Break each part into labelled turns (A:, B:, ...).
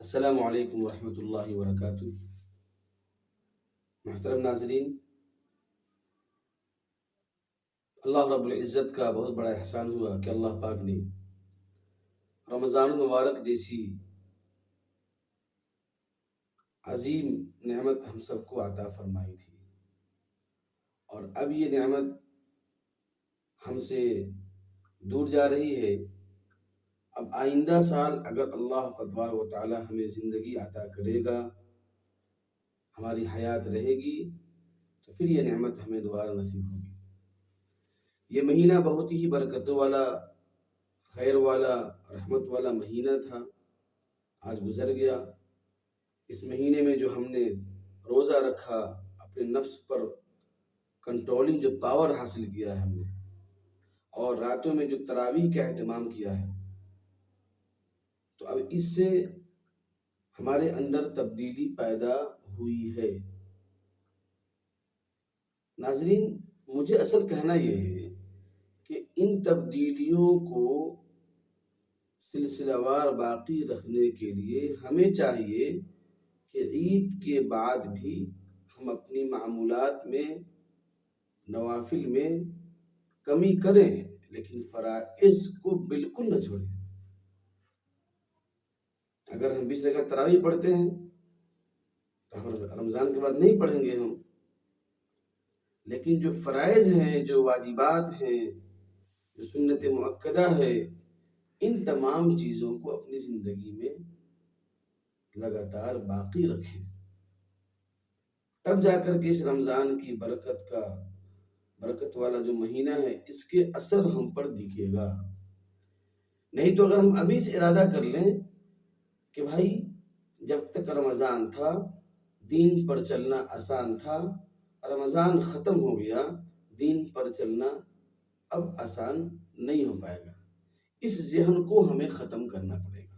A: السلام علیکم ورحمۃ اللہ وبرکاتہ۔ محترم ناظرین، اللہ رب العزت کا بہت بڑا احسان ہوا کہ اللہ پاک نے رمضان المبارک جیسی عظیم نعمت ہم سب کو عطا فرمائی تھی، اور اب یہ نعمت ہم سے دور جا رہی ہے۔ اب آئندہ سال اگر اللہ تبارک و تعالی ہمیں زندگی عطا کرے گا، ہماری حیات رہے گی، تو پھر یہ نعمت ہمیں دوبارہ نصیب ہوگی۔ یہ مہینہ بہت ہی برکتوں والا، خیر والا، رحمت والا مہینہ تھا، آج گزر گیا۔ اس مہینے میں جو ہم نے روزہ رکھا، اپنے نفس پر کنٹرولنگ جو پاور حاصل کیا ہے ہم نے، اور راتوں میں جو تراویح کا اہتمام کیا ہے، تو اب اس سے ہمارے اندر تبدیلی پیدا ہوئی ہے۔ ناظرین، مجھے اصل کہنا یہ ہے کہ ان تبدیلیوں کو سلسلہ وار باقی رکھنے کے لیے ہمیں چاہیے کہ عید کے بعد بھی ہم اپنی معمولات میں، نوافل میں کمی کریں، لیکن فرائض کو بالکل نہ چھوڑیں۔ اگر ہم 20 رکعت تراویح پڑھتے ہیں تو ہم رمضان کے بعد نہیں پڑھیں گے ہم، لیکن جو فرائض ہیں، جو واجبات ہیں، جو سنت مؤکدہ ہے، ان تمام چیزوں کو اپنی زندگی میں لگاتار باقی رکھیں، تب جا کر کے اس رمضان کی برکت والا جو مہینہ ہے، اس کے اثر ہم پر دکھے گا۔ نہیں تو اگر ہم ابھی سے ارادہ کر لیں کہ بھائی جب تک رمضان تھا دین پر چلنا آسان تھا، رمضان ختم ہو گیا، دین پر چلنا اب آسان نہیں ہو پائے گا، اس ذہن کو ہمیں ختم کرنا پڑے گا۔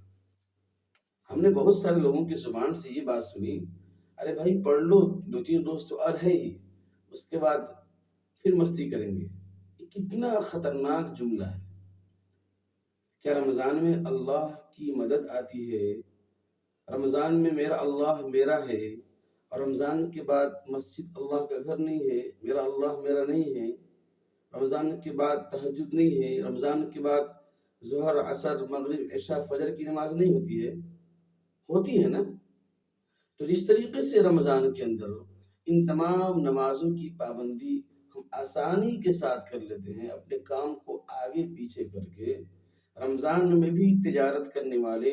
A: ہم نے بہت سارے لوگوں کی زبان سے یہ بات سنی، ارے بھائی پڑھ لو، 2-3 روز تو اور ہے ہی، اس کے بعد پھر مستی کریں گے۔ یہ کتنا خطرناک جملہ ہے۔ کیا رمضان میں اللہ کی مدد آتی ہے؟ رمضان میں میرا اللہ میرا ہے، اور رمضان کے بعد مسجد اللہ کا گھر نہیں ہے، میرا اللہ میرا نہیں ہے، رمضان کے بعد تہجد نہیں ہے، رمضان کے بعد ظہر، عصر، مغرب، عشاء، فجر کی نماز نہیں ہوتی ہے نا؟ تو جس طریقے سے رمضان کے اندر ان تمام نمازوں کی پابندی ہم آسانی کے ساتھ کر لیتے ہیں، اپنے کام کو آگے پیچھے کر کے، رمضان میں بھی تجارت کرنے والے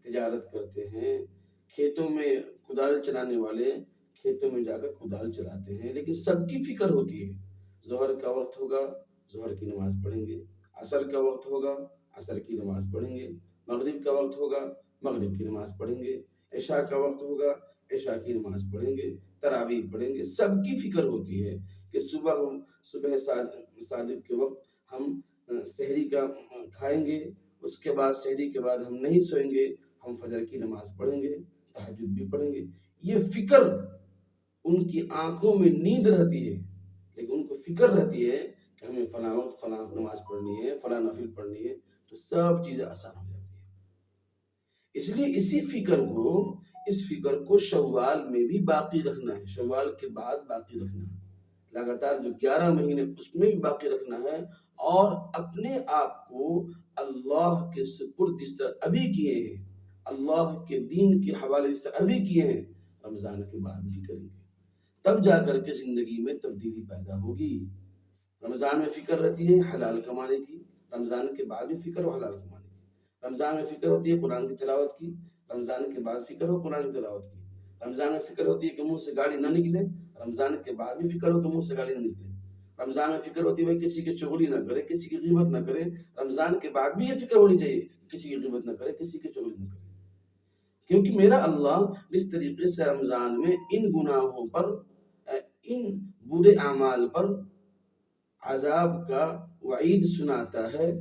A: تجارت کرتے ہیں، کھیتوں میں کدال چلانے والے کھیتوں میں جا کر کدال چلاتے ہیں، لیکن سب کی فکر ہوتی ہے۔ ظہر کا وقت ہوگا، ظہر کی نماز پڑھیں گے، عصر کا وقت ہوگا، عصر کی نماز پڑھیں گے، مغرب کا وقت ہوگا، مغرب کی نماز پڑھیں گے، عشاء کا وقت ہوگا، عشاء کی نماز پڑھیں گے، تراویح پڑھیں گے۔ سب کی فکر ہوتی ہے کہ صبح صادق کے وقت ہم سحری کا کھائیں گے، اس کے بعد سحری کے بعد ہم نہیں سوئیں گے، ہم فجر کی نماز پڑھیں گے، تہجد بھی پڑھیں گے۔ یہ فکر ان کی آنکھوں میں نیند رہتی ہے، لیکن ان کو فکر رہتی ہے کہ ہمیں فلاں وقت فلاں نماز پڑھنی ہے، فلاں نفل پڑھنی ہے، تو سب چیزیں آسان ہو جاتی ہیں۔ اس لیے اس فکر کو شوال میں بھی باقی رکھنا ہے، شوال کے بعد باقی رکھنا ہے، لگاتار جو 11 مہینے اس میں بھی باقی رکھنا ہے، اور اپنے آپ کو اللہ کے سپرد جس طرح ابھی کیے ہیں، اللہ کے دین کے حوالے جس طرح ابھی کیے ہیں، رمضان کے بعد بھی کریں گے، تب جا کر کے زندگی میں تبدیلی پیدا ہوگی۔ رمضان میں فکر رہتی ہے حلال کمانے کی، رمضان کے بعد بھی فکر ہو حلال کمانے کی۔ رمضان میں فکر ہوتی ہے قرآن کی تلاوت کی، رمضان کے بعد فکر ہو قرآن کی تلاوت کی۔ رمضان میں فکر ہوتی ہے کہ منہ سے گالی نہ نکلے، رمضان کے بعد بھی فکر ہو کہ منہ سے گالی نہ نکلے۔ رمضان میں فکر ہوتی ہے بھائی کسی کی چغلی نہ کرے، کسی کی غیبت نہ کرے، رمضان کے بعد بھی یہ فکر ہونی چاہیے کسی کی غیبت نہ کرے، کسی کی چغلی نہ کرے، کیونکہ میرا اللہ جس طریقے سے رمضان میں ان گناہوں پر، ان برے اعمال پر عذاب کا وعید سناتا ہے،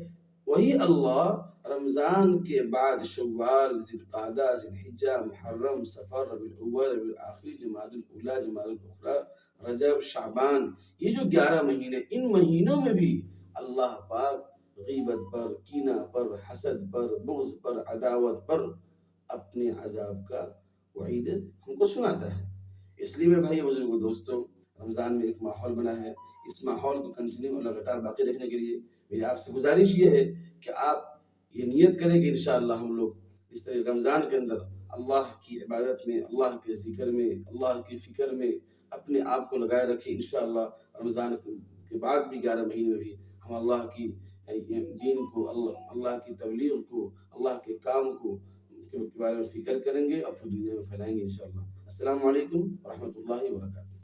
A: وہی اللہ رمضان کے بعد شوال، ذوالقعدہ، ذوالحجہ، محرم، صفر، ربیع الاول، ربیع الآخر، جمادی الاولیٰ، جمادی الاخری، رجب، شعبان، یہ جو 11 مہینے، ان مہینوں میں بھی اللہ پاک غیبت پر، کینہ پر، حسد پر، بغض پر، عداوت پر اپنے عذاب کا وعید ہم کو سناتا ہے۔ اس لیے میرے بھائی بزرگوں دوستوں، رمضان میں ایک ماحول بنا ہے، اس ماحول کو کنٹینیو اور لگاتار باقی رکھنے کے لیے میری آپ سے گزارش یہ ہے کہ آپ یہ نیت کریں کہ انشاءاللہ ہم لوگ اس طرح رمضان کے اندر اللہ کی عبادت میں، اللہ کے ذکر میں، اللہ کی فکر میں اپنے آپ کو لگائے رکھیں۔ انشاءاللہ رمضان کے بعد بھی 11 مہینے میں بھی ہم اللہ کی دین کو، اللہ کی تبلیغ کو، اللہ کے کام کو کے بارے میں فکر کریں گے اور پوری دنیا میں پھیلائیں گے انشاءاللہ۔ السلام علیکم ورحمۃ اللہ وبرکاتہ۔